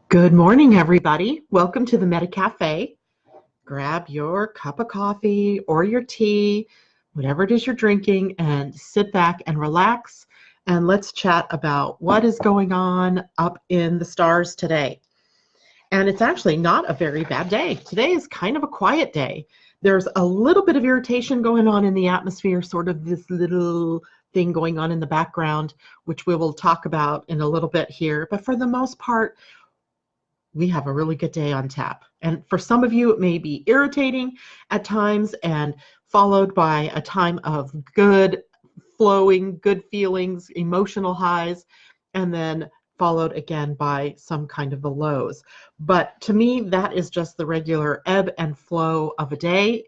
Good morning, everybody. Welcome to the Meta Cafe. Grab your cup of coffee or your tea, whatever it is you're drinking, and sit back and relax. And let's chat about what is going on up in the stars today. And it's actually not a very bad day. Today is kind of a quiet day. There's a little bit of irritation going on in the atmosphere, sort of this little thing going on in the background, which we will talk about in a little bit here. But for the most part, we have a really good day on tap. And for some of you, it may be irritating at times and followed by a time of good flowing, good feelings, emotional highs, and then followed again by some kind of the lows. But to me, that is just the regular ebb and flow of a day.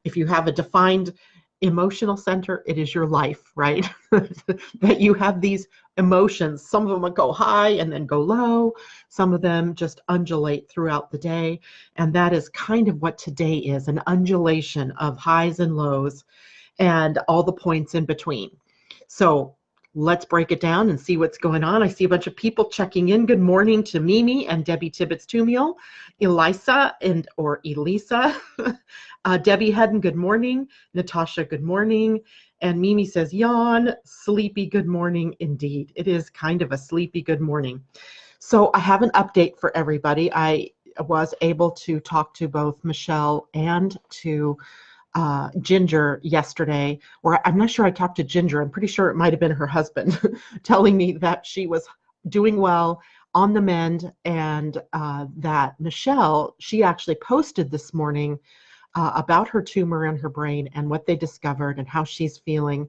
If you have a defined emotional center, it is your life, right? That you have these emotions. Some of them will go high and then go low. Some of them just undulate throughout the day. And that is kind of what today is, an undulation of highs and lows and all the points in between. So let's break it down and see what's going on. I see a bunch of people checking in. Good morning to Mimi and Debbie Tibbetts-Tumiel, Elisa or Elisa, Debbie Hedden, good morning. Natasha, good morning. And Mimi says, yawn, sleepy, good morning. Indeed, it is kind of a sleepy good morning. So I have an update for everybody. I was able to talk to both Michelle and to Ginger yesterday, or I'm not sure I talked to Ginger. I'm pretty sure it might have been her husband telling me that she was doing well, on the mend, and that Michelle, she actually posted this morning about her tumor in her brain and what they discovered and how she's feeling.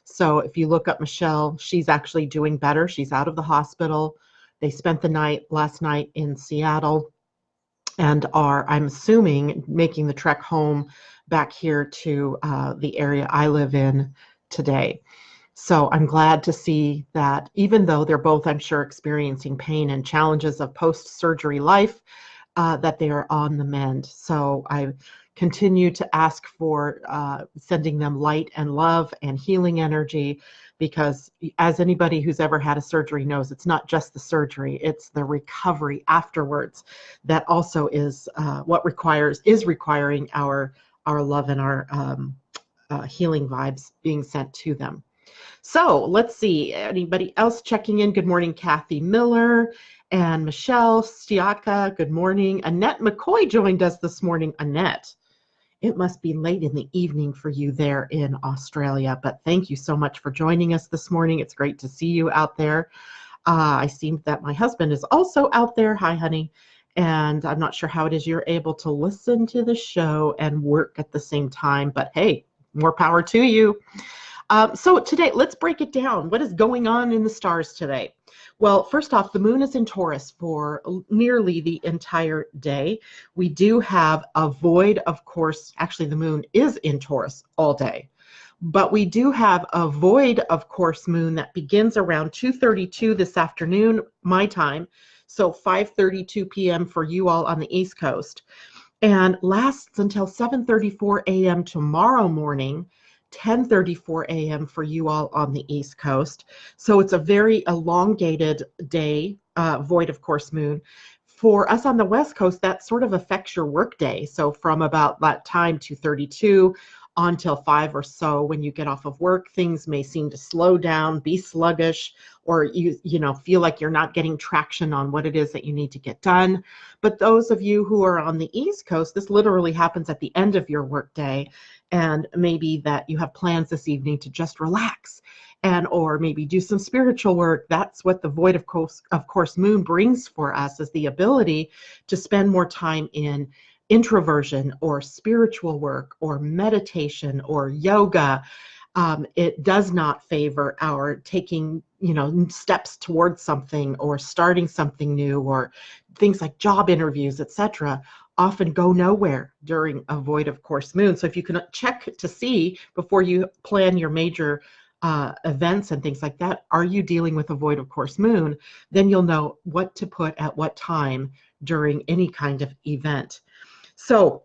So if you look up Michelle, she's actually doing better. She's out of the hospital. They spent the night last night in Seattle and are, I'm assuming, making the trek home back here to the area I live in today. So I'm glad to see that even though they're both, I'm sure, experiencing pain and challenges of post-surgery life, that they are on the mend. So I continue to ask for sending them light and love and healing energy, because as anybody who's ever had a surgery knows, it's not just the surgery, it's the recovery afterwards that also is what is requiring our love and our healing vibes being sent to them. So let's see, anybody else checking in? Good morning, Kathy Miller and Michelle Stiaka. Good morning. Annette McCoy joined us this morning. Annette, it must be late in the evening for you there in Australia, but thank you so much for joining us this morning. It's great to see you out there. I see that my husband is also out there. Hi, honey. And I'm not sure how it is you're able to listen to the show and work at the same time, but hey, more power to you. So today, let's break it down. What is going on in the stars today? Well, first off, the moon is in Taurus for nearly the entire day. We do have a void, of course. Actually, the moon is in Taurus all day. But we do have a void, of course, moon that begins around 2:32 this afternoon, my time. So 5:32 p.m. for you all on the East Coast. And lasts until 7:34 a.m. tomorrow morning, 10:34 a.m. for you all on the East Coast. So it's a very elongated day, void, of course, moon. For us on the West Coast, that sort of affects your work day. So from about that time, 2:32 until 5 or so, when you get off of work, things may seem to slow down, be sluggish, or you feel like you're not getting traction on what it is that you need to get done. But those of you who are on the East Coast, this literally happens at the end of your work day, and maybe that you have plans this evening to just relax or maybe do some spiritual work. That's what the void of course moon brings for us, is the ability to spend more time in introversion or spiritual work or meditation or yoga. It does not favor our taking steps towards something or starting something new, or things like job interviews, etc. often go nowhere during a void of course moon. So if you can check to see before you plan your major events and things like that, are you dealing with a void of course moon? Then you'll know what to put at what time during any kind of event. So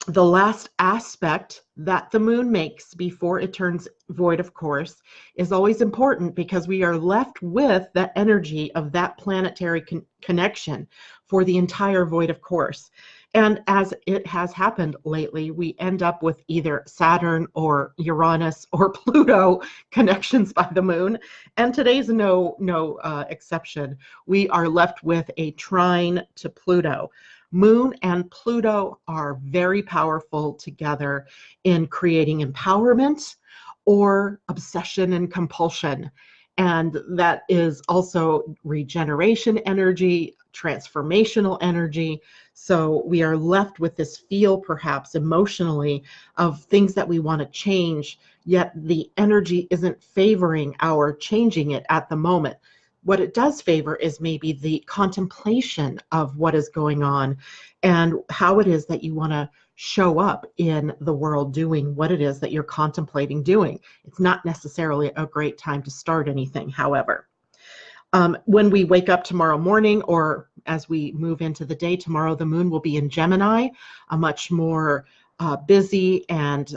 the last aspect that the moon makes before it turns void, of course, is always important because we are left with that energy of that planetary connection for the entire void, of course. And as it has happened lately, we end up with either Saturn or Uranus or Pluto connections by the moon. And today's no exception. We are left with a trine to Pluto. Moon and Pluto are very powerful together in creating empowerment or obsession and compulsion. And that is also regeneration energy, transformational energy. So we are left with this feel, perhaps emotionally, of things that we want to change, yet the energy isn't favoring our changing it at the moment. What it does favor is maybe the contemplation of what is going on and how it is that you want to show up in the world doing what it is that you're contemplating doing. It's not necessarily a great time to start anything, however. When we wake up tomorrow morning, or as we move into the day tomorrow, the moon will be in Gemini, a much more busy and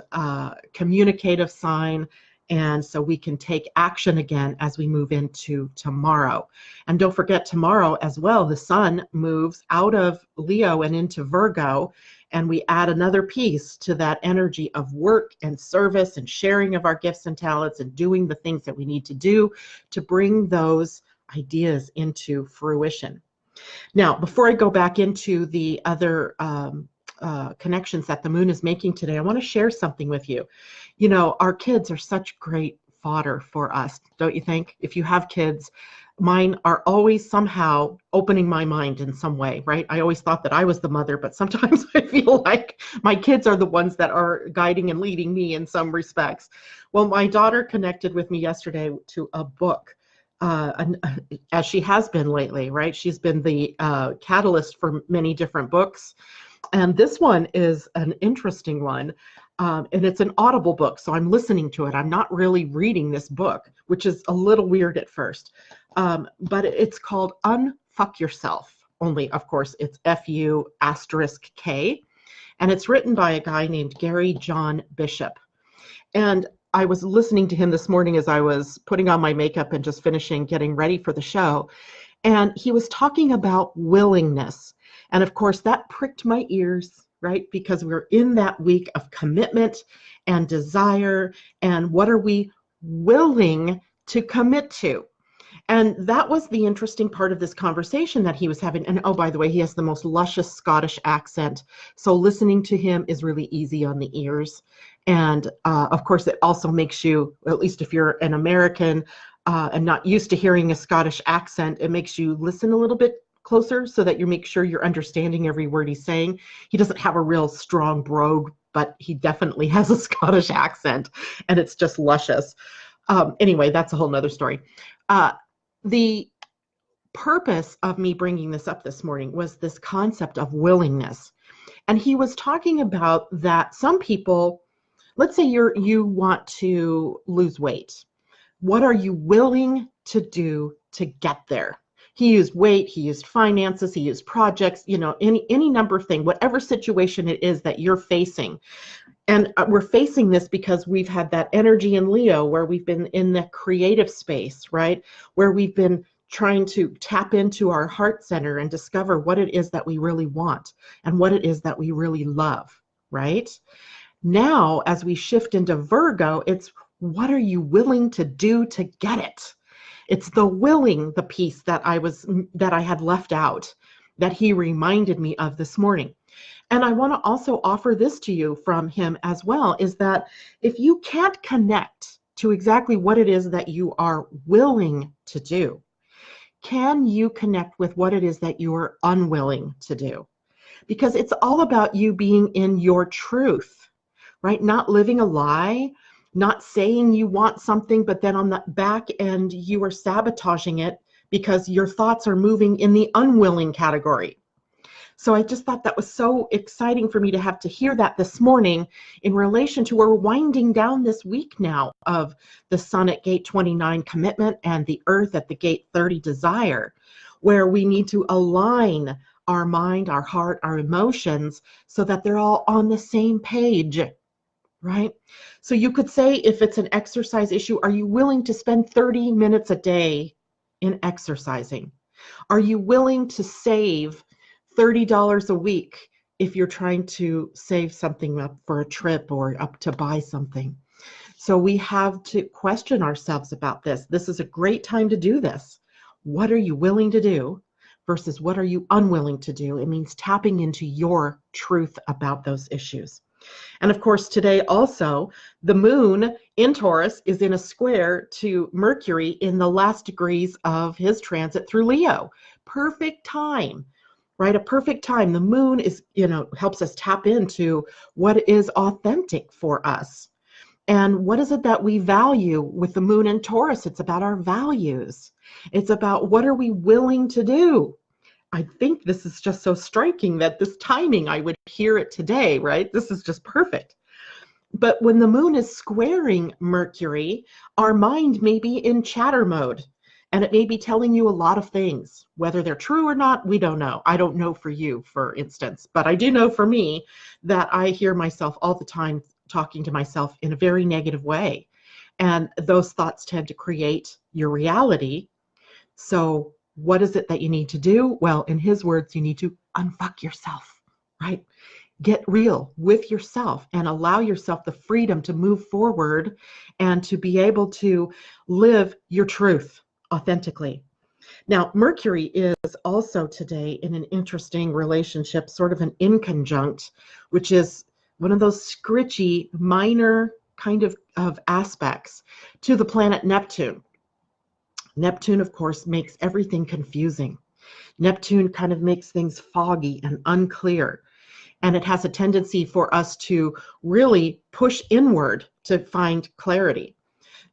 communicative sign. And so we can take action again as we move into tomorrow. And don't forget, tomorrow as well, the sun moves out of Leo and into Virgo, and we add another piece to that energy of work and service and sharing of our gifts and talents and doing the things that we need to do to bring those ideas into fruition. Now, before I go back into the other connections that the moon is making today, I want to share something with you. You know, our kids are such great fodder for us, don't you think? If you have kids, mine are always somehow opening my mind in some way, right? I always thought that I was the mother, but sometimes I feel like my kids are the ones that are guiding and leading me in some respects. Well, my daughter connected with me yesterday to a book. As she has been lately, right? She's been the catalyst for many different books. And this one is an interesting one. And it's an Audible book, so I'm listening to it. I'm not really reading this book, which is a little weird at first. But it's called Unfuck Yourself. Only, of course, it's F-U*K. And it's written by a guy named Gary John Bishop. And I was listening to him this morning as I was putting on my makeup and just finishing getting ready for the show. And he was talking about willingness. And of course, that pricked my ears, right? Because we're in that week of commitment and desire. And what are we willing to commit to? And that was the interesting part of this conversation that he was having. And oh, by the way, he has the most luscious Scottish accent. So listening to him is really easy on the ears. And of course, it also makes you, at least if you're an American and not used to hearing a Scottish accent, it makes you listen a little bit closer so that you make sure you're understanding every word he's saying. He doesn't have a real strong brogue, but he definitely has a Scottish accent, and it's just luscious. Anyway, that's a whole nother story. The purpose of me bringing this up this morning was this concept of willingness. And he was talking about that some people, let's say you want to lose weight. What are you willing to do to get there? He used weight, he used finances, he used projects, you know, any number of things, whatever situation it is that you're facing. And we're facing this because we've had that energy in Leo where we've been in the creative space, right? Where we've been trying to tap into our heart center and discover what it is that we really want and what it is that we really love, right? Now, as we shift into Virgo, it's what are you willing to do to get it? It's the willing, the piece that I had left out that he reminded me of this morning. And I want to also offer this to you from him as well, is that if you can't connect to exactly what it is that you are willing to do, can you connect with what it is that you're unwilling to do? Because it's all about you being in your truth, right? Not living a lie, not saying you want something, but then on the back end, you are sabotaging it because your thoughts are moving in the unwilling category. So I just thought that was so exciting for me to have to hear that this morning in relation to we're winding down this week now of the sun at gate 29 commitment and the earth at the gate 30 desire, where we need to align our mind, our heart, our emotions, so that they're all on the same page, right? So you could say, if it's an exercise issue, are you willing to spend 30 minutes a day in exercising? Are you willing to save $30 a week if you're trying to save something up for a trip or up to buy something? So we have to question ourselves about this. This is a great time to do this. What are you willing to do versus what are you unwilling to do? It means tapping into your truth about those issues. And of course, today also, the moon in Taurus is in a square to Mercury in the last degrees of his transit through Leo. Perfect time, right? A perfect time. The moon is, helps us tap into what is authentic for us. And what is it that we value with the moon in Taurus? It's about our values. It's about what are we willing to do? I think this is just so striking that this timing, I would hear it today, right? This is just perfect. But when the moon is squaring Mercury, our mind may be in chatter mode, and it may be telling you a lot of things. Whether they're true or not, we don't know. I don't know for you, for instance, but I do know for me that I hear myself all the time talking to myself in a very negative way. And those thoughts tend to create your reality. So what is it that you need to do? Well, in his words, you need to unfuck yourself, right? Get real with yourself and allow yourself the freedom to move forward and to be able to live your truth authentically. Now, Mercury is also today in an interesting relationship, sort of an inconjunct, which is one of those scritchy, minor kind of aspects to the planet Neptune. Neptune, of course, makes everything confusing. Neptune kind of makes things foggy and unclear. And it has a tendency for us to really push inward to find clarity.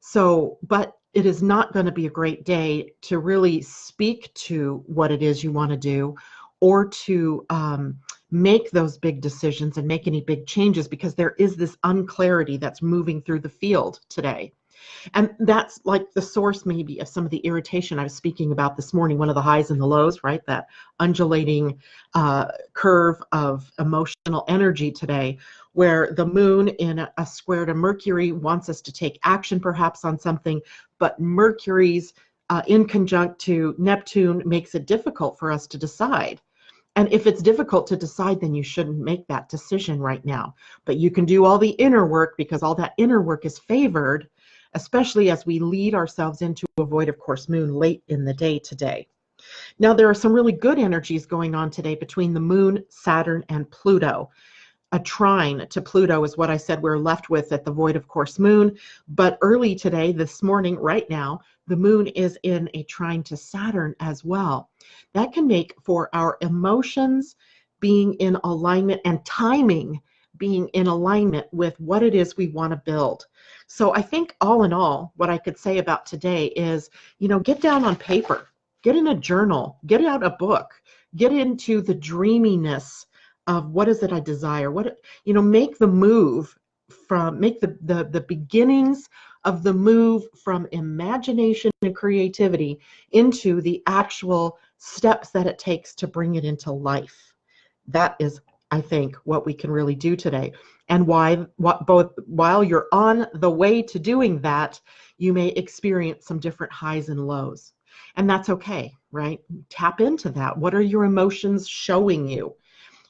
So, but it is not going to be a great day to really speak to what it is you want to do, or to make those big decisions and make any big changes, because there is this unclarity that's moving through the field today. And that's like the source maybe of some of the irritation I was speaking about this morning, one of the highs and the lows, right? That undulating curve of emotional energy today, where the moon in a square to Mercury wants us to take action perhaps on something, but Mercury's in conjunct to Neptune makes it difficult for us to decide. And if it's difficult to decide, then you shouldn't make that decision right now. But you can do all the inner work, because all that inner work is favored, especially as we lead ourselves into a void of course moon late in the day today. Now, there are some really good energies going on today between the moon, Saturn, and Pluto. A trine to Pluto is what I said we're left with at the void of course moon. But early today, this morning, right now, the moon is in a trine to Saturn as well. That can make for our emotions being in alignment and timing being in alignment with what it is we want to build. So I think all in all, what I could say about today is, get down on paper, get in a journal, get out a book, get into the dreaminess of what is it I desire, make the move make the beginnings of the move from imagination and creativity into the actual steps that it takes to bring it into life. That is, I think, what we can really do today. And while you're on the way to doing that, you may experience some different highs and lows. And that's okay, right? Tap into that. What are your emotions showing you?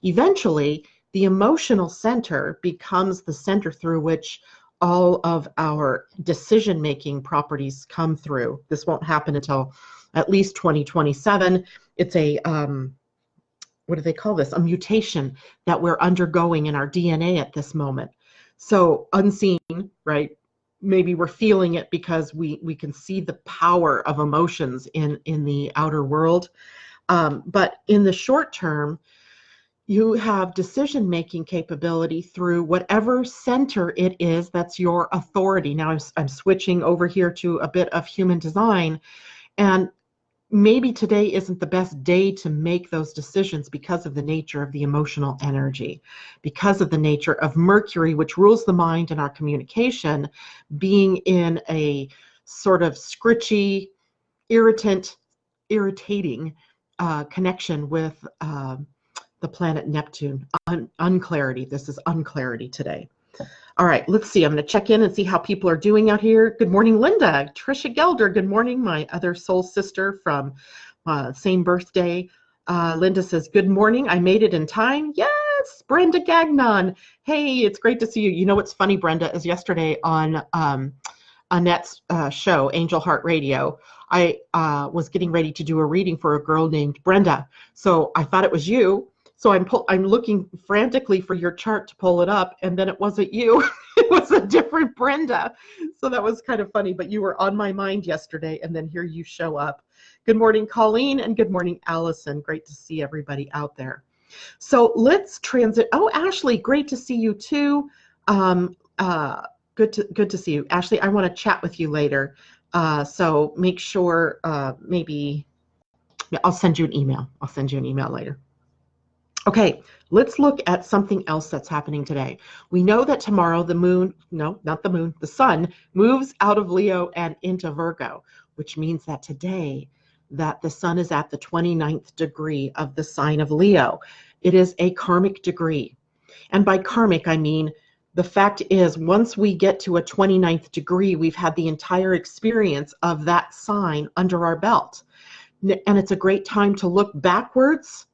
Eventually, the emotional center becomes the center through which all of our decision-making properties come through. This won't happen until at least 2027. It's a, what do they call this? A mutation that we're undergoing in our DNA at this moment. So unseen, right? Maybe we're feeling it because we can see the power of emotions in the outer world. But in the short term, you have decision-making capability through whatever center it is that's your authority. Now I'm switching over here to a bit of human design, and maybe today isn't the best day to make those decisions because of the nature of the emotional energy, because of the nature of Mercury, which rules the mind and our communication, being in a sort of scritchy, irritating connection with the planet Neptune. Unclarity. This is unclarity today. All right, let's see. I'm going to check in and see how people are doing out here. Good morning, Linda. Trisha Gelder, good morning. My other soul sister from same birthday. Linda says, good morning. I made it in time. Yes, Brenda Gagnon. Hey, it's great to see you. You know what's funny, Brenda, is yesterday on Annette's show, Angel Heart Radio, I was getting ready to do a reading for a girl named Brenda. So I thought it was you. So I'm looking frantically for your chart to pull it up, and then it wasn't you. It was a different Brenda. So that was kind of funny, but you were on my mind yesterday, and then here you show up. Good morning, Colleen, and good morning, Allison. Great to see everybody out there. So let's transit. Oh, Ashley, great to see you too. Good to see you. Ashley, I want to chat with you later. So make sure maybe I'll send you an email. I'll send you an email later. Okay, let's look at something else that's happening today. We know that tomorrow the moon, no, not the moon, the sun moves out of Leo and into Virgo, which means that today that the sun is at the 29th degree of the sign of Leo. It is a karmic degree. And by karmic, I mean the fact is once we get to a 29th degree, we've had the entire experience of that sign under our belt. And it's a great time to look backwards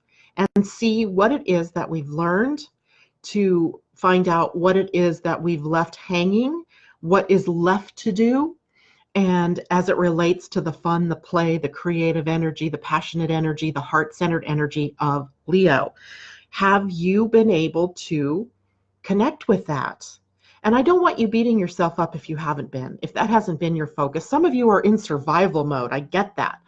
and see what it is that we've learned, to find out what it is that we've left hanging, what is left to do, and as it relates to the fun, the play, the creative energy, the passionate energy, the heart-centered energy of Leo. Have you been able to connect with that? And I don't want you beating yourself up if you haven't been, if that hasn't been your focus. Some of you are in survival mode, I get that.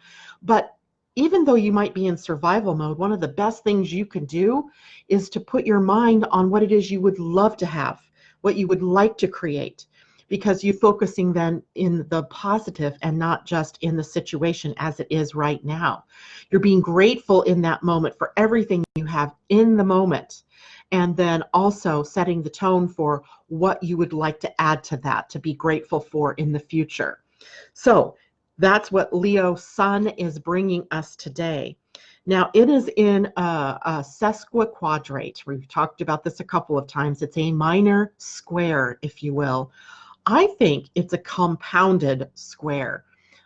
But even though you might be in survival mode, one of the best things you can do is to put your mind on what it is you would love to have, what you would like to create, because you're focusing then in the positive and not just in the situation as it is right now. You're being grateful in that moment for everything you have in the moment, and then also setting the tone for what you would like to add to that, to be grateful for in the future. So that's what Leo Sun is bringing us today. Now, it is in a sesquiquadrate. We've talked about this a couple of times. It's a minor square, if you will. I think it's a compounded square.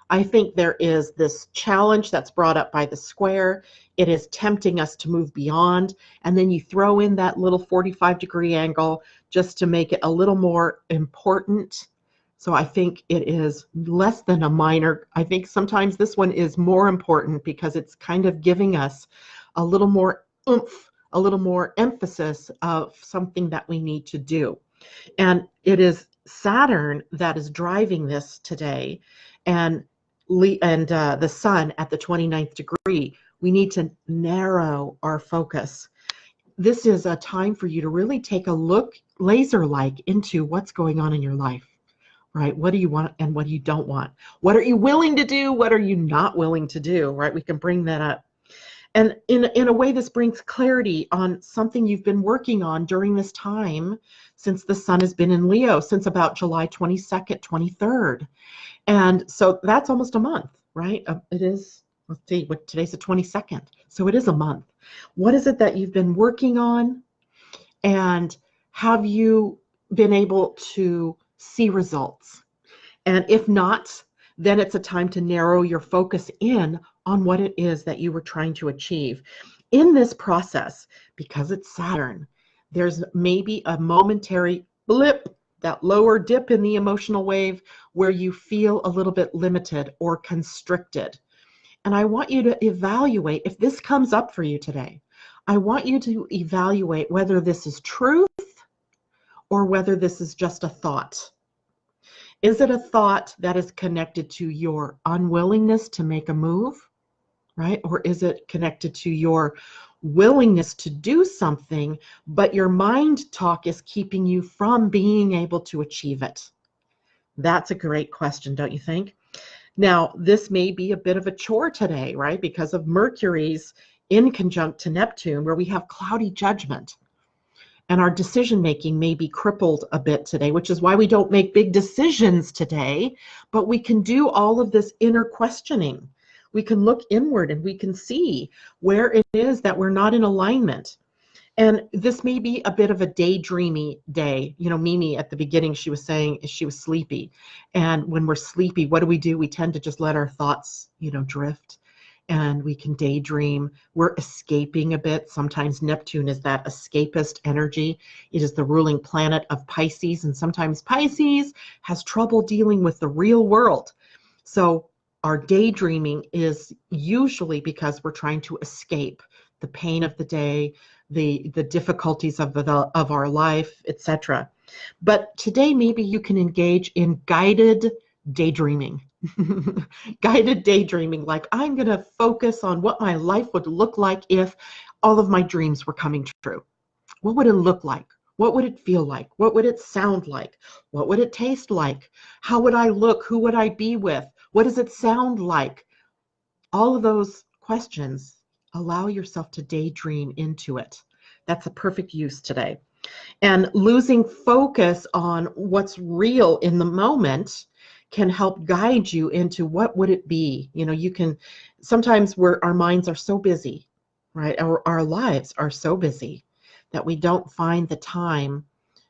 I think there is this challenge that's brought up by the square. It is tempting us to move beyond, and then you throw in that little 45-degree angle just to make it a little more important. So I think it is less than a minor. I think sometimes this one is more important because it's kind of giving us a little more oomph, a little more emphasis of something that we need to do. And it is Saturn that is driving this today, and the sun at the 29th degree. We need to narrow our focus. This is a time for you to really take a look laser-like into what's going on in your life. Right? What do you want and what do you don't want? What are you willing to do? What are you not willing to do? Right? We can bring that up. And in a way, this brings clarity on something you've been working on during this time since the sun has been in Leo, since about July 22nd, 23rd. And so that's almost a month, right? It is, let's see, today's the 22nd. So it is a month. What is it that you've been working on? And have you been able to see results? And if not, then it's a time to narrow your focus in on what it is that you were trying to achieve. In this process, because it's Saturn, there's maybe a momentary blip, that lower dip in the emotional wave where you feel a little bit limited or constricted. And I want you to evaluate, if this comes up for you today, I want you to evaluate whether this is truth or whether this is just a thought. Is it a thought that is connected to your unwillingness to make a move, right? Or is it connected to your willingness to do something, but your mind talk is keeping you from being able to achieve it? That's a great question, don't you think? Now, this may be a bit of a chore today, right? Because of Mercury's in conjunct to Neptune, where we have cloudy judgment. And our decision-making may be crippled a bit today, which is why we don't make big decisions today, but we can do all of this inner questioning. We can look inward and we can see where it is that we're not in alignment. And this may be a bit of a daydreamy day. You know, Mimi at the beginning, she was saying she was sleepy. And when we're sleepy, what do? We tend to just let our thoughts, drift, and we can daydream. We're escaping a bit. Sometimes Neptune is that escapist energy. It is the ruling planet of Pisces. And sometimes Pisces has trouble dealing with the real world. So our daydreaming is usually because we're trying to escape the pain of the day, the difficulties of our life, etc. But today maybe you can engage in guided daydreaming. Guided daydreaming, like I'm going to focus on what my life would look like if all of my dreams were coming true. What would it look like? What would it feel like? What would it sound like? What would it taste like? How would I look? Who would I be with? What does it sound like? All of those questions, allow yourself to daydream into it. That's a perfect use today. And losing focus on what's real in the moment can help guide you into what would it be. You can, sometimes our minds are so busy, right? Our lives are so busy that we don't find the time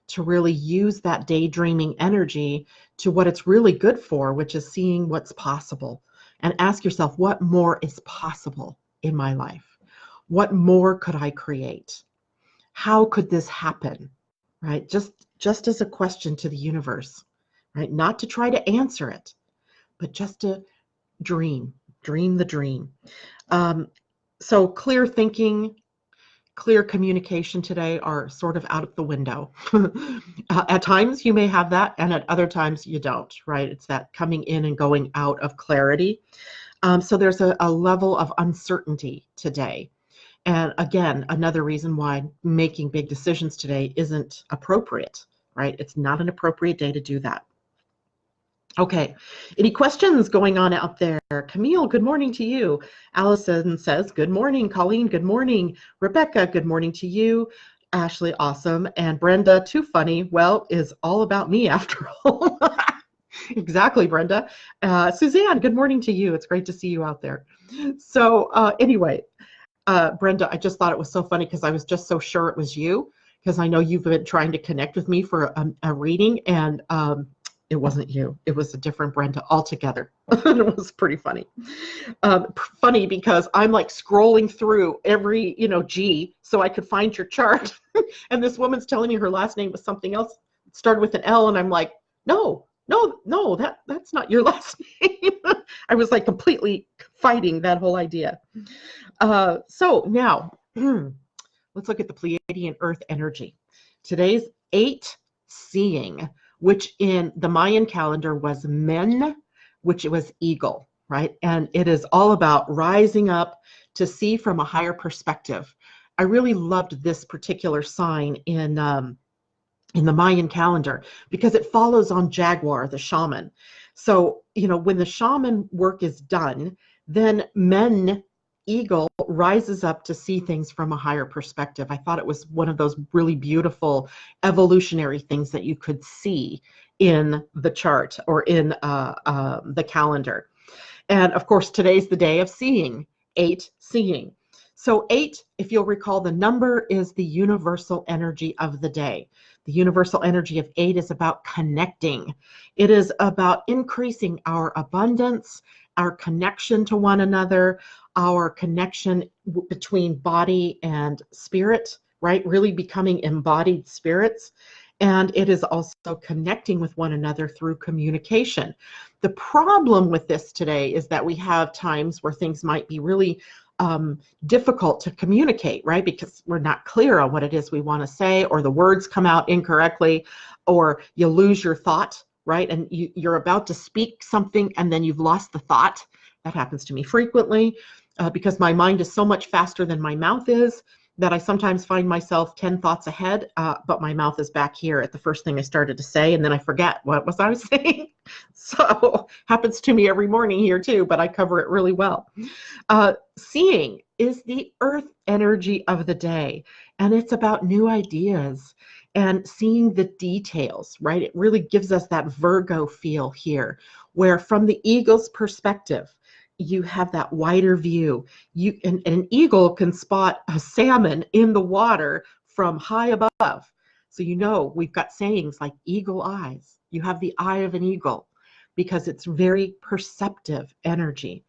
to really use that daydreaming energy to what it's really good for, which is seeing what's possible. And ask yourself, what more is possible in my life? What more could I create? How could this happen? Right? Just as a question to the universe, right? Not to try to answer it, but just to dream the dream. So clear thinking, clear communication today are sort of out of the window. At times you may have that, and at other times you don't, right? It's that coming in and going out of clarity. So there's a level of uncertainty today. And again, another reason why making big decisions today isn't appropriate, right? It's not an appropriate day to do that. Okay, any questions going on out there? Camille, good morning to you. Allison says, good morning. Colleen, good morning. Rebecca, good morning to you. Ashley, awesome. And Brenda, too funny. Well, is all about me after all. Exactly, Brenda. Suzanne, good morning to you. It's great to see you out there. So anyway, Brenda, I just thought it was so funny because I was just so sure it was you, because I know you've been trying to connect with me for a reading, and it wasn't you. It was a different Brenda altogether. It was pretty funny. Funny because I'm like scrolling through every, G so I could find your chart. And this woman's telling me her last name was something else. It started with an L, and I'm like, no, that's not your last name. I was like completely fighting that whole idea. So now let's look at the Pleiadian-Earth energy. Today's 8 seeing, which in the Mayan calendar was Men, which was eagle, right? And it is all about rising up to see from a higher perspective. I really loved this particular sign in the Mayan calendar because it follows on Jaguar, the shaman. So, when the shaman work is done, then Men, eagle, rises up to see things from a higher perspective. I thought it was one of those really beautiful evolutionary things that you could see in the chart or in the calendar. And of course, today's the day of seeing, 8 seeing. So 8, if you'll recall, the number is the universal energy of the day. The universal energy of 8 is about connecting. It is about increasing our abundance, our connection to one another, our connection between body and spirit, right? Really becoming embodied spirits. And it is also connecting with one another through communication. The problem with this today is that we have times where things might be really difficult to communicate, right? Because we're not clear on what it is we want to say, or the words come out incorrectly, or you lose your thought, right? And you're about to speak something and then you've lost the thought. That happens to me frequently because my mind is so much faster than my mouth is that I sometimes find myself 10 thoughts ahead, but my mouth is back here at the first thing I started to say, and then I forget what was I saying. So happens to me every morning here too, but I cover it really well. Seeing is the earth energy of the day, and it's about new ideas and seeing the details, right? It really gives us that Virgo feel here, where from the eagle's perspective, you have that wider view. And an eagle can spot a salmon in the water from high above. So we've got sayings like eagle eyes. You have the eye of an eagle because it's very perceptive energy.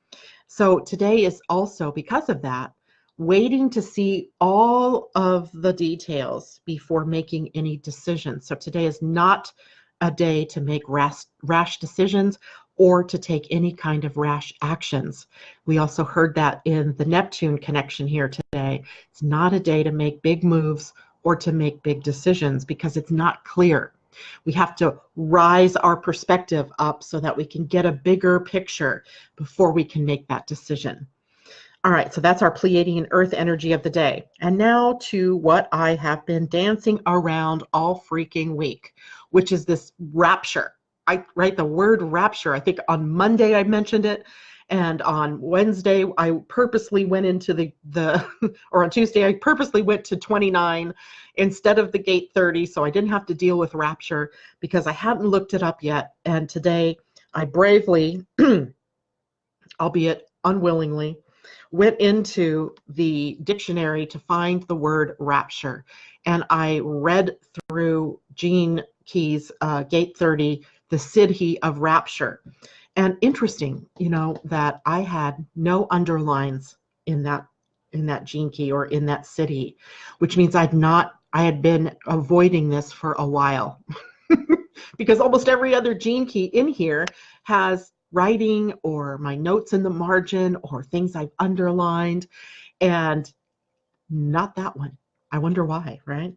So today is also, because of that, waiting to see all of the details before making any decisions. So today is not a day to make rash decisions or to take any kind of rash actions. We also heard that in the Neptune connection here today. It's not a day to make big moves or to make big decisions because it's not clear. We have to rise our perspective up so that we can get a bigger picture before we can make that decision. All right, so that's our Pleiadian-Earth energy of the day. And now to what I have been dancing around all freaking week, which is this rapture. I write the word rapture. I think on Monday I mentioned it, and on Wednesday I purposely went into or on Tuesday I purposely went to 29 instead of the gate 30, so I didn't have to deal with rapture because I hadn't looked it up yet. And today I bravely, albeit unwillingly, went into the dictionary to find the word rapture. And I read through Gene Key's Gate 30, the Siddhi of rapture. And interesting, that I had no underlines in that Gene Key or in that Siddhi, which means I had been avoiding this for a while. Because almost every other Gene Key in here has writing or my notes in the margin or things I've underlined, and not that one. I wonder why, right?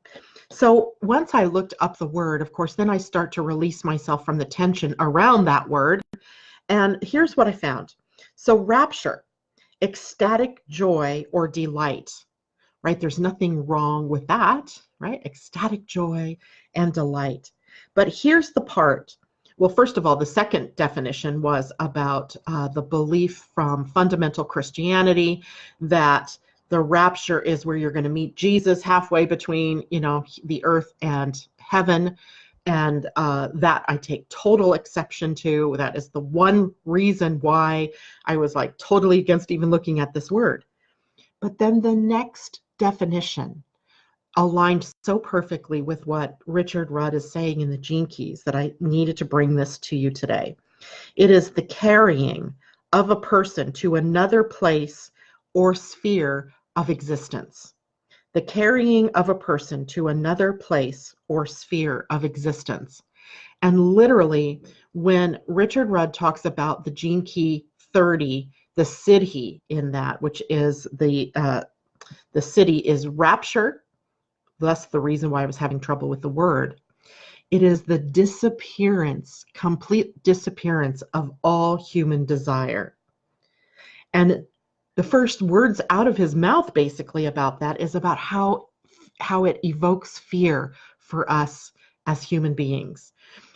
So once I looked up the word, of course, then I start to release myself from the tension around that word. And here's what I found. So rapture, ecstatic joy or delight, right? There's nothing wrong with that, right? Ecstatic joy and delight. But here's the part. Well, first of all, the second definition was about the belief from fundamental Christianity that the rapture is where you're going to meet Jesus halfway between, the earth and heaven. And that I take total exception to. That is the one reason why I was like totally against even looking at this word. But then the next definition aligned so perfectly with what Richard Rudd is saying in the Gene Keys that I needed to bring this to you today. It is the carrying of a person to another place or sphere of existence. The carrying of a person to another place or sphere of existence. And literally, when Richard Rudd talks about the Gene Key 30, the Siddhi in that, which is the Siddhi is rapture. That's the reason why I was having trouble with the word. It is the disappearance, complete disappearance of all human desire. And the first words out of his mouth basically about that is about how it evokes fear for us as human beings.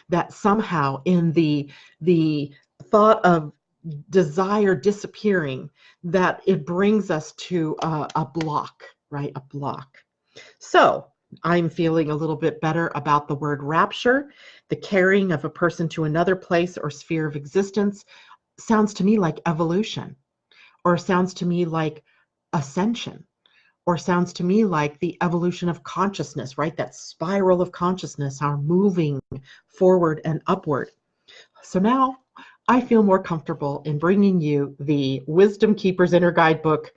That somehow in the thought of desire disappearing, that it brings us to a block, right? A block. So I'm feeling a little bit better about the word rapture. The carrying of a person to another place or sphere of existence sounds to me like evolution, or sounds to me like ascension, or sounds to me like the evolution of consciousness, right? That spiral of consciousness, our moving forward and upward. So now I feel more comfortable in bringing you the Wisdom Keeper's Inner Guidebook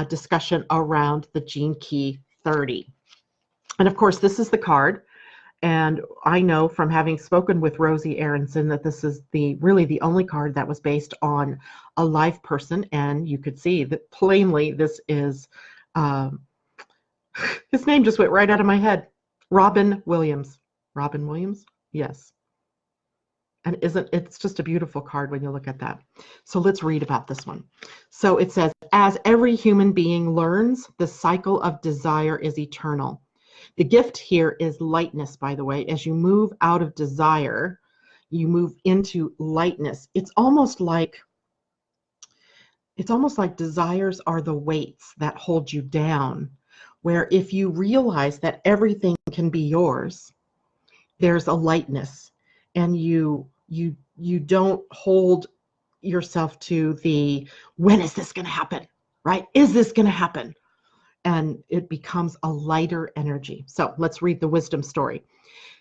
discussion around the Gene Key 30. And of course, this is the card. And I know from having spoken with Rosie Aronson that this is really the only card that was based on a live person. And you could see that plainly this is, his name just went right out of my head. Robin Williams. Robin Williams? Yes. And it's just a beautiful card when you look at that. So let's read about this one. So it says, as every human being learns, the cycle of desire is eternal. The gift here is lightness, by the way. As you move out of desire, you move into lightness. It's almost like desires are the weights that hold you down, where if you realize that everything can be yours, there's a lightness, and you don't hold yourself to the, when is this going to happen, right? Is this going to happen? And it becomes a lighter energy. So let's read the wisdom story.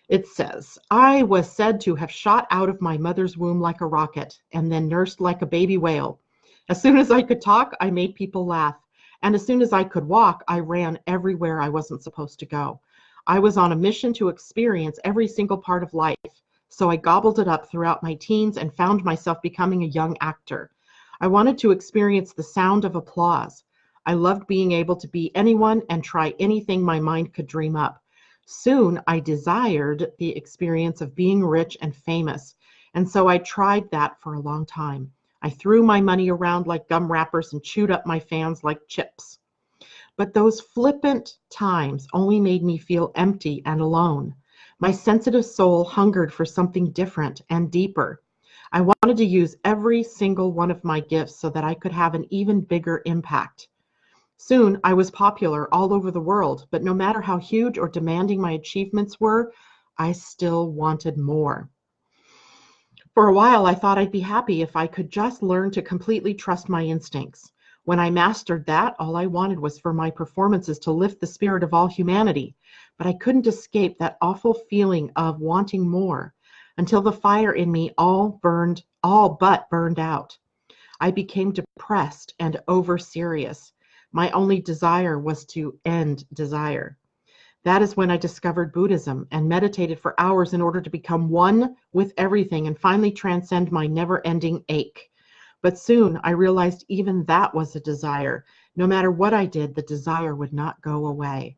It says, I was said to have shot out of my mother's womb like a rocket and then nursed like a baby whale. As soon as I could talk, I made people laugh. And as soon as I could walk, I ran everywhere I wasn't supposed to go. I was on a mission to experience every single part of life. So I gobbled it up throughout my teens and found myself becoming a young actor. I wanted to experience the sound of applause. I loved being able to be anyone and try anything my mind could dream up. Soon I desired the experience of being rich and famous, and so I tried that for a long time. I threw my money around like gum wrappers and chewed up my fans like chips. But those flippant times only made me feel empty and alone. My sensitive soul hungered for something different and deeper. I wanted to use every single one of my gifts so that I could have an even bigger impact. Soon I was popular all over the world, but no matter how huge or demanding my achievements were, I still wanted more. For a while, I thought I'd be happy if I could just learn to completely trust my instincts. When I mastered that, all I wanted was for my performances to lift the spirit of all humanity, but I couldn't escape that awful feeling of wanting more until the fire in me all but burned out. I became depressed and over serious. My only desire was to end desire. That is when I discovered Buddhism and meditated for hours in order to become one with everything and finally transcend my never-ending ache. But soon I realized even that was a desire. No matter what I did, the desire would not go away.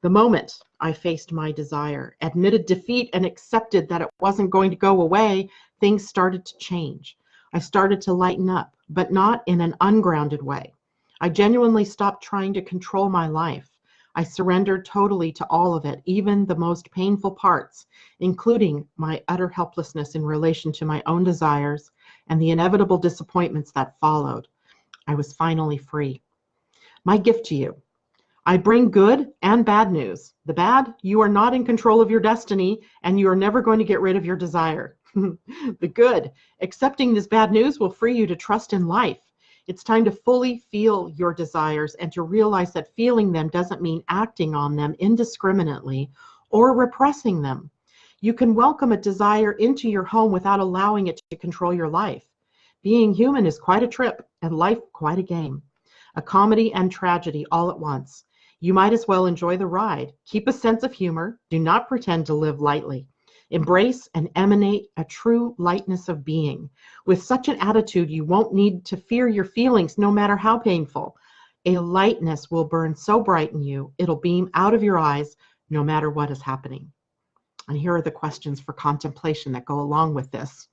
The moment I faced my desire, admitted defeat, and accepted that it wasn't going to go away, things started to change. I started to lighten up, but not in an ungrounded way. I genuinely stopped trying to control my life. I surrendered totally to all of it, even the most painful parts, including my utter helplessness in relation to my own desires and the inevitable disappointments that followed. I was finally free. My gift to you. I bring good and bad news. The bad, you are not in control of your destiny, and you are never going to get rid of your desire. The good, accepting this bad news will free you to trust in life. It's time to fully feel your desires and to realize that feeling them doesn't mean acting on them indiscriminately or repressing them. You can welcome a desire into your home without allowing it to control your life. Being human is quite a trip and life quite a game. A comedy and tragedy all at once. You might as well enjoy the ride. Keep a sense of humor. Do not pretend to live lightly. Embrace and emanate a true lightness of being. With such an attitude, you won't need to fear your feelings, no matter how painful. A lightness will burn so bright in you, it'll beam out of your eyes, no matter what is happening. And here are the questions for contemplation that go along with this.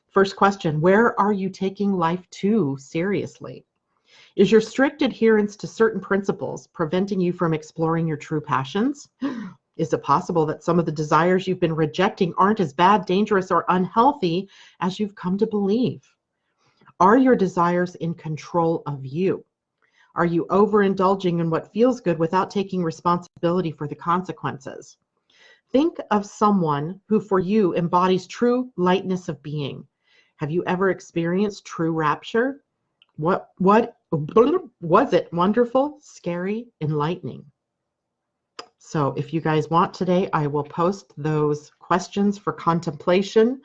First question, where are you taking life too seriously? Is your strict adherence to certain principles preventing you from exploring your true passions? Is it possible that some of the desires you've been rejecting aren't as bad, dangerous, or unhealthy as you've come to believe? Are your desires in control of you? Are you overindulging in what feels good without taking responsibility for the consequences? Think of someone who for you embodies true lightness of being. Have you ever experienced true rapture? What was it? Wonderful, scary, enlightening? So if you guys want today, I will post those questions for contemplation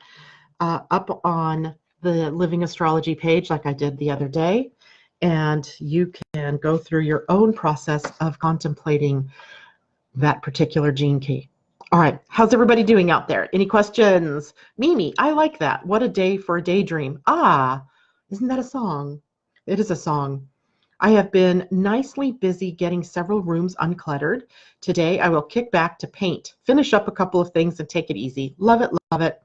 up on the Living Astrology page like I did the other day. And you can go through your own process of contemplating that particular gene key. All right, how's everybody doing out there? Any questions? Mimi, I like that. What a day for a daydream. Ah, isn't that a song? It is a song. I have been nicely busy getting several rooms uncluttered. Today, I will kick back to paint, finish up a couple of things, and take it easy. Love it, love it.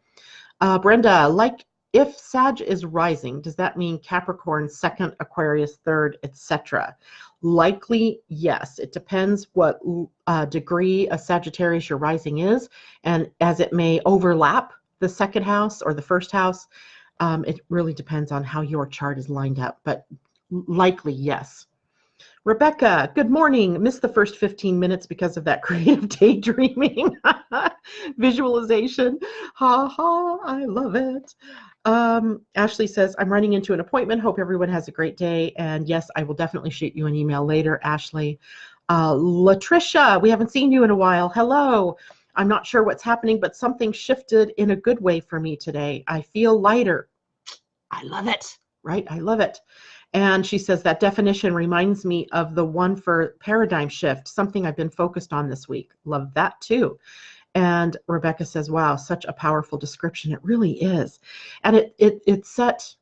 Brenda, like if Sag is rising, does that mean Capricorn, second, Aquarius, third, etc.? Likely, yes. It depends what degree of Sagittarius your rising is, and as it may overlap the second house or the first house, it really depends on how your chart is lined up, but likely, yes. Rebecca, good morning. Missed the first 15 minutes because of that creative daydreaming visualization. Ha ha, I love it. Ashley says, I'm running into an appointment. Hope everyone has a great day. And yes, I will definitely shoot you an email later, Ashley. Latricia, we haven't seen you in a while. Hello. I'm not sure what's happening, but something shifted in a good way for me today. I feel lighter. I love it, right? I love it. And she says that definition reminds me of the one for paradigm shift, something I've been focused on this week. Love that too. And Rebecca says, wow, such a powerful description. It really is. And it set,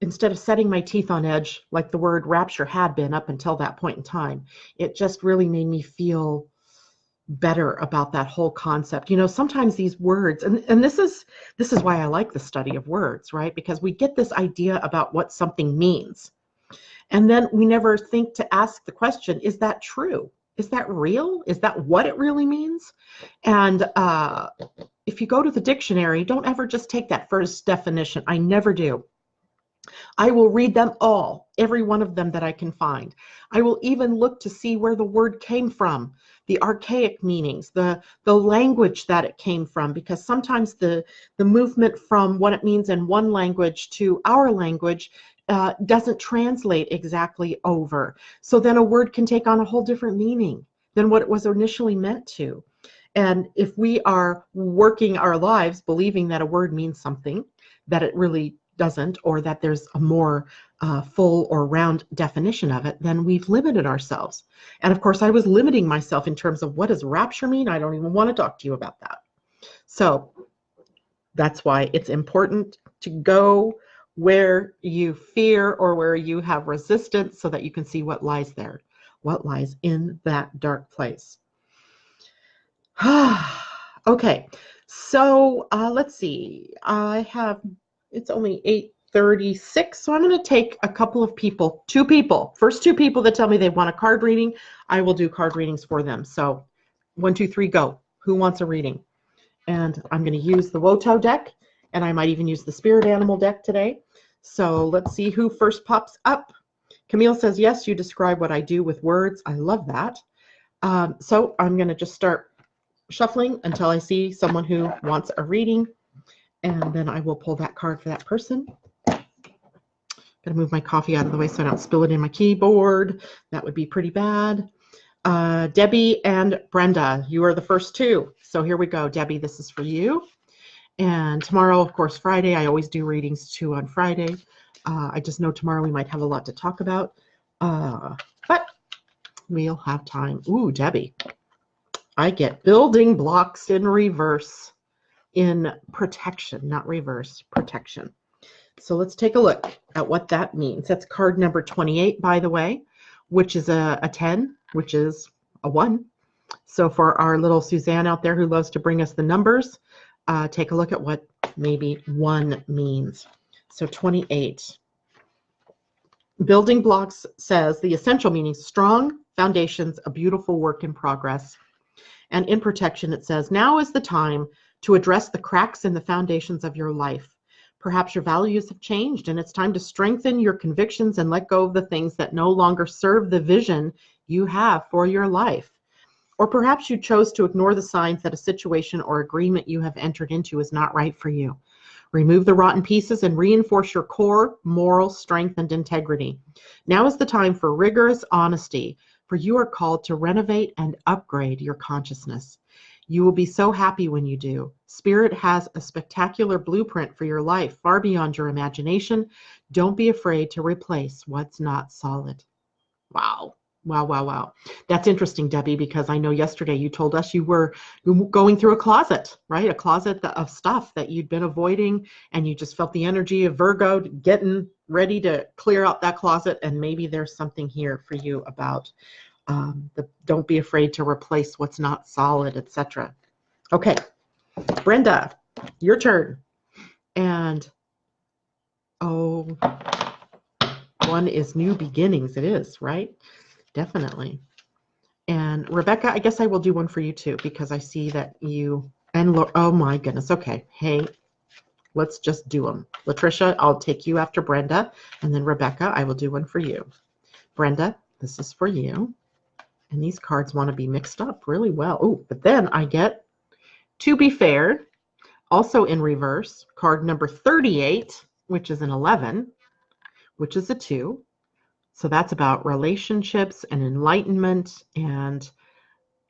instead of setting my teeth on edge, like the word rapture had been up until that point in time, it just really made me feel better about that whole concept. You know, sometimes these words, and this is why I like the study of words, right? Because we get this idea about what something means. And then we never think to ask the question, is that true? Is that real? Is that what it really means? And if you go to the dictionary, don't ever just take that first definition. I never do. I will read them all, every one of them that I can find. I will even look to see where the word came from, the archaic meanings, the language that it came from, because sometimes the movement from what it means in one language to our language doesn't translate exactly over. So then a word can take on a whole different meaning than what it was initially meant to. And if we are working our lives believing that a word means something that it really doesn't, or that there's a more full or round definition of it, then we've limited ourselves. And of course, I was limiting myself in terms of what does rapture mean? I don't even want to talk to you about that. So that's why it's important to go where you fear or where you have resistance so that you can see what lies there, what lies in that dark place. Okay, so let's see. It's only 8:36, so I'm going to take a couple of people, first two people that tell me they want a card reading, I will do card readings for them. So 1, 2, 3, go. Who wants a reading? And I'm going to use the Woto deck, and I might even use the Spirit Animal deck today. So let's see who first pops up. Camille says, yes, you describe what I do with words. I love that. So I'm going to just start shuffling until I see someone who wants a reading. And then I will pull that card for that person. Gotta move my coffee out of the way so I don't spill it in my keyboard. That would be pretty bad. Debbie and Brenda, you are the first two. So here we go. Debbie, this is for you. And tomorrow, of course, Friday. I always do readings too on Friday. I just know tomorrow we might have a lot to talk about. But we'll have time. Ooh, Debbie. I get building blocks in reverse. In protection, not reverse, protection. So let's take a look at what that means. That's card number 28, by the way, which is a 10, which is a 1. So for our little Suzanne out there who loves to bring us the numbers, take a look at what maybe 1 means. So 28. Building blocks says the essential meaning, strong foundations, a beautiful work in progress. And in protection, it says, now is the time to address the cracks in the foundations of your life. Perhaps your values have changed and it's time to strengthen your convictions and let go of the things that no longer serve the vision you have for your life. Or perhaps you chose to ignore the signs that a situation or agreement you have entered into is not right for you. Remove the rotten pieces and reinforce your core moral strength and integrity. Now is the time for rigorous honesty, for you are called to renovate and upgrade your consciousness. You will be so happy when you do. Spirit has a spectacular blueprint for your life, far beyond your imagination. Don't be afraid to replace what's not solid. Wow. Wow, wow, wow. That's interesting, Debbie, because I know yesterday you told us you were going through a closet, right? A closet of stuff that you'd been avoiding, and you just felt the energy of Virgo getting ready to clear out that closet, and maybe there's something here for you about don't be afraid to replace what's not solid, etc. Okay, Brenda, your turn. And oh, 1 is new beginnings. It is, right? Definitely. And Rebecca, I guess I will do one for you too, because I see that you and oh my goodness. Okay. Hey, let's just do them. Latricia, I'll take you after Brenda, and then Rebecca, I will do one for you. Brenda, This is for you. And these cards want to be mixed up really well. Oh, but then I get To Be Fair, also in reverse, card number 38, which is an 11, which is a 2. So that's about relationships and enlightenment, and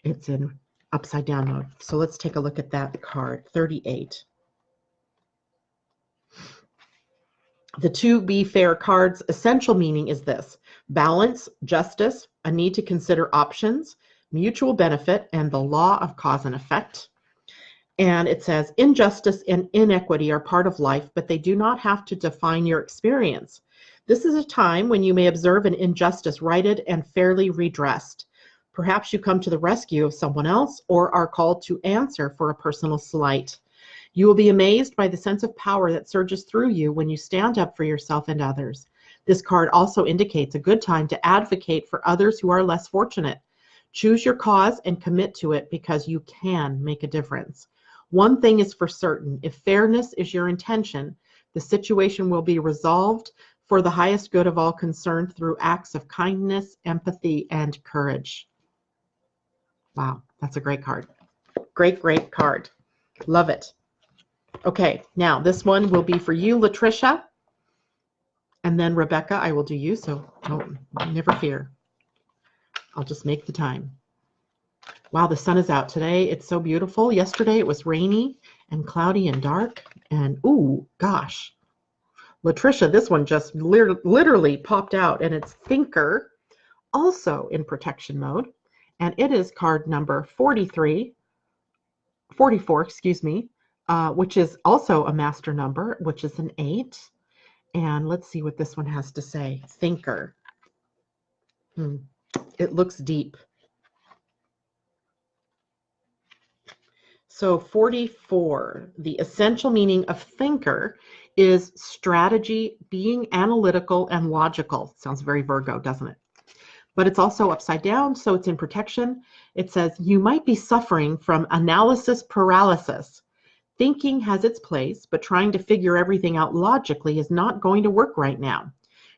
it's in upside down mode. So let's take a look at that card, 38. The To Be Fair card's essential meaning is this: balance, justice, a need to consider options, mutual benefit, and the law of cause and effect. And it says, injustice and inequity are part of life, but they do not have to define your experience. This is a time when you may observe an injustice righted and fairly redressed. Perhaps you come to the rescue of someone else or are called to answer for a personal slight. You will be amazed by the sense of power that surges through you when you stand up for yourself and others. This card also indicates a good time to advocate for others who are less fortunate. Choose your cause and commit to it because you can make a difference. One thing is for certain: if fairness is your intention, the situation will be resolved for the highest good of all concerned through acts of kindness, empathy, and courage. Wow, that's a great card. Great, great card. Love it. Okay, now this one will be for you, Latricia. And then Rebecca, I will do you, so don't never fear. I'll just make the time. Wow, the sun is out today. It's so beautiful. Yesterday it was rainy and cloudy and dark. And ooh, gosh. Latricia, this one just literally popped out, and it's Thinker, also in protection mode. And it is card number 44, excuse me, which is also a master number, which is an 8. And let's see what this one has to say. Thinker. It looks deep. So 44, the essential meaning of thinker is strategy, being analytical and logical. Sounds very Virgo, doesn't it? But it's also upside down, so it's in protection. It says, you might be suffering from analysis paralysis. Thinking has its place, but trying to figure everything out logically is not going to work right now.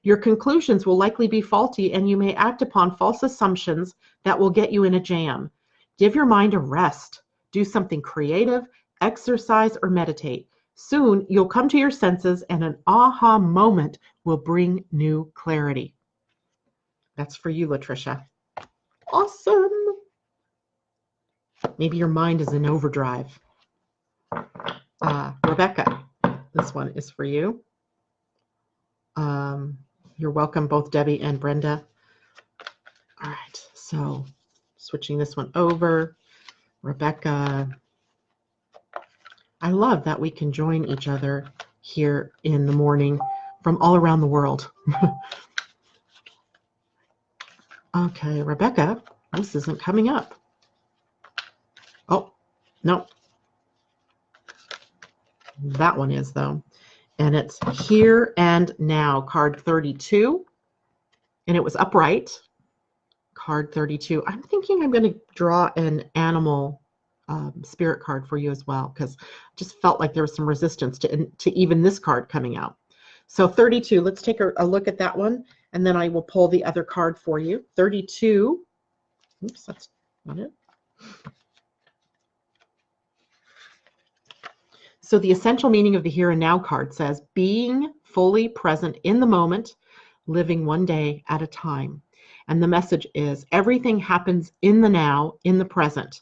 Your conclusions will likely be faulty, and you may act upon false assumptions that will get you in a jam. Give your mind a rest. Do something creative, exercise, or meditate. Soon, you'll come to your senses, and an aha moment will bring new clarity. That's for you, Latricia. Awesome. Maybe your mind is in overdrive. Rebecca, this one is for you. You're welcome, both Debbie and Brenda. All right, so switching this one over. Rebecca, I love that we can join each other here in the morning from all around the world. Okay, Rebecca, this isn't coming up. Oh, no. That one is, though. And it's Here and Now, card 32. And it was upright. Card 32. I'm thinking I'm going to draw an animal spirit card for you as well, because I just felt like there was some resistance to even this card coming out. So 32, let's take a look at that one, and then I will pull the other card for you. 32. Oops, that's not it. So the essential meaning of the Here and Now card says, being fully present in the moment, living one day at a time. And the message is, everything happens in the now, in the present.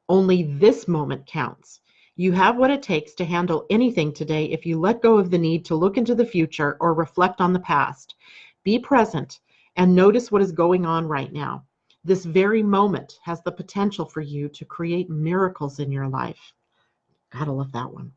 Only this moment counts. You have what it takes to handle anything today if you let go of the need to look into the future or reflect on the past. Be present and notice what is going on right now. This very moment has the potential for you to create miracles in your life. Gotta love that one.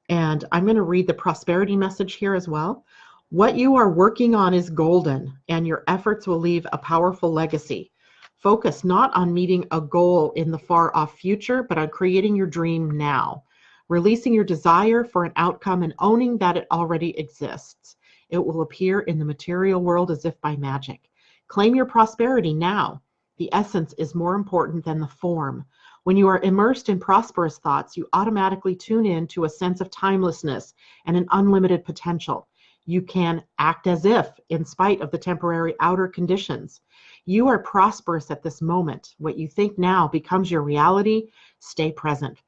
And I'm going to read the prosperity message here as well. What you are working on is golden, and your efforts will leave a powerful legacy. Focus not on meeting a goal in the far-off future, but on creating your dream now, releasing your desire for an outcome and owning that it already exists. It will appear in the material world as if by magic. Claim your prosperity now. The essence is more important than the form. When you are immersed in prosperous thoughts, you automatically tune in to a sense of timelessness and an unlimited potential. You can act as if, in spite of the temporary outer conditions. You are prosperous at this moment. What you think now becomes your reality. Stay present.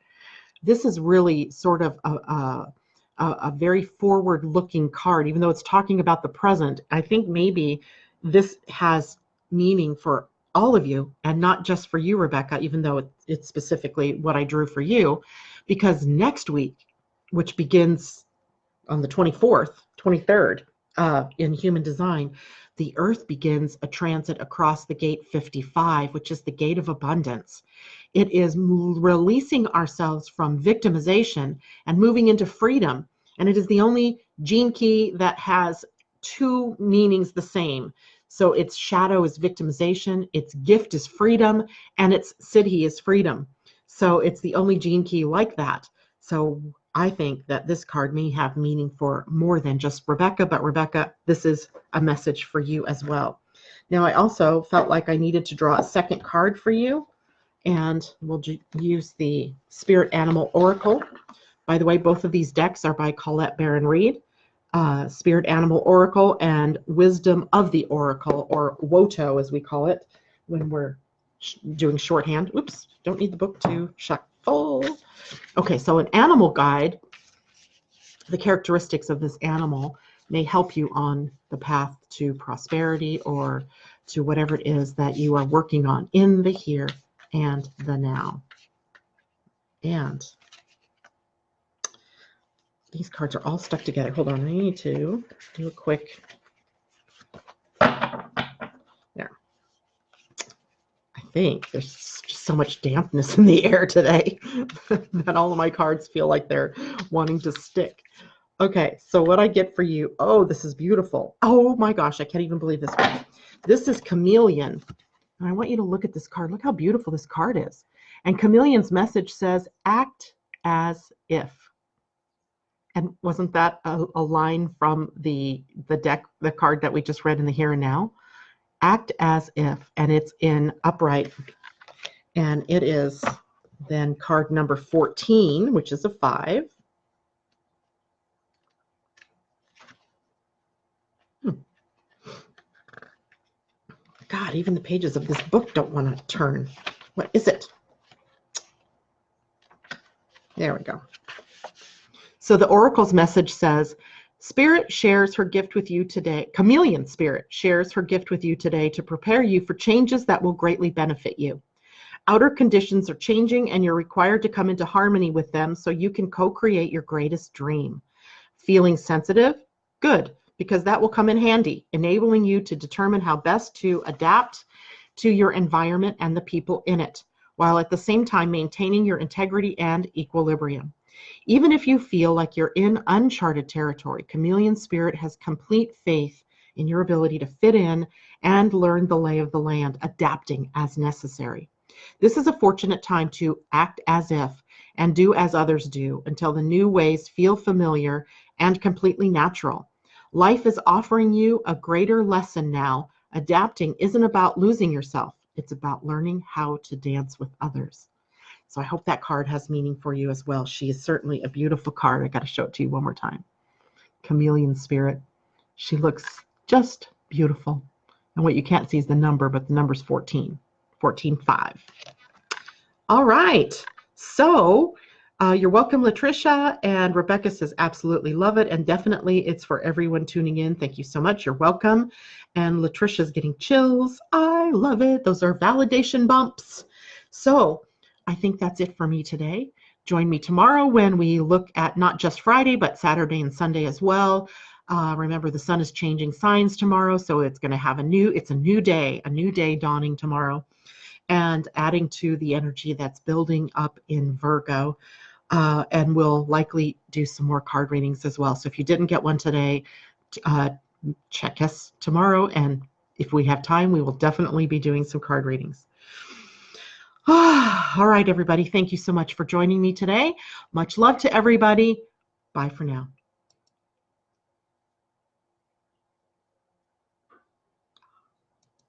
This is really sort of a very forward-looking card, even though it's talking about the present. I think maybe this has meaning for all of you and not just for you, Rebecca, even though it's specifically what I drew for you, because next week, which begins on the 24th, 23rd, in human design, the Earth begins a transit across the gate 55, which is the gate of abundance. It is releasing ourselves from victimization and moving into freedom. And it is the only gene key that has two meanings the same. So its shadow is victimization, its gift is freedom, and its siddhi is freedom. So it's the only gene key like that. So I think that this card may have meaning for more than just Rebecca, but Rebecca, this is a message for you as well. Now, I also felt like I needed to draw a second card for you, and we'll use the Spirit Animal Oracle. By the way, both of these decks are by Colette Baron Reed, Spirit Animal Oracle and Wisdom of the Oracle, or WOTO as we call it when we're doing shorthand. Oops, don't need the book to shuffle. Okay, so an animal guide, the characteristics of this animal may help you on the path to prosperity or to whatever it is that you are working on in the here and the now. And these cards are all stuck together. Hold on, I need to do a quick. There. I think there's just so much dampness in the air today that all of my cards feel like they're wanting to stick. Okay, so what I get for you, oh, this is beautiful. Oh my gosh, I can't even believe this one. This is Chameleon. And I want you to look at this card. Look how beautiful this card is. And Chameleon's message says, act as if. And wasn't that a line from the deck, the card that we just read in the here and now? Act as if, and it's in upright. And it is then card number 14, which is a 5. God, even the pages of this book don't want to turn. What is it? There we go. So the Oracle's message says, Spirit shares her gift with you today. Chameleon Spirit shares her gift with you today to prepare you for changes that will greatly benefit you. Outer conditions are changing and you're required to come into harmony with them so you can co-create your greatest dream. Feeling sensitive? Good, because that will come in handy, enabling you to determine how best to adapt to your environment and the people in it, while at the same time maintaining your integrity and equilibrium. Even if you feel like you're in uncharted territory, Chameleon Spirit has complete faith in your ability to fit in and learn the lay of the land, adapting as necessary. This is a fortunate time to act as if and do as others do until the new ways feel familiar and completely natural. Life is offering you a greater lesson now. Adapting isn't about losing yourself. It's about learning how to dance with others. So I hope that card has meaning for you as well. She is certainly a beautiful card. I got to show it to you one more time. Chameleon Spirit. She looks just beautiful. And what you can't see is the number, but the number's 14. 14-5. All right. So you're welcome, Latricia. And Rebecca says, absolutely love it. And definitely it's for everyone tuning in. Thank you so much. You're welcome. And Latricia's getting chills. I love it. Those are validation bumps. So I think that's it for me today. Join me tomorrow when we look at not just Friday, but Saturday and Sunday as well. Remember, the sun is changing signs tomorrow, so it's going to have a new day dawning tomorrow, and adding to the energy that's building up in Virgo. And we'll likely do some more card readings as well. So if you didn't get one today, check us tomorrow. And if we have time, we will definitely be doing some card readings. All right, everybody. Thank you so much for joining me today. Much love to everybody. Bye for now.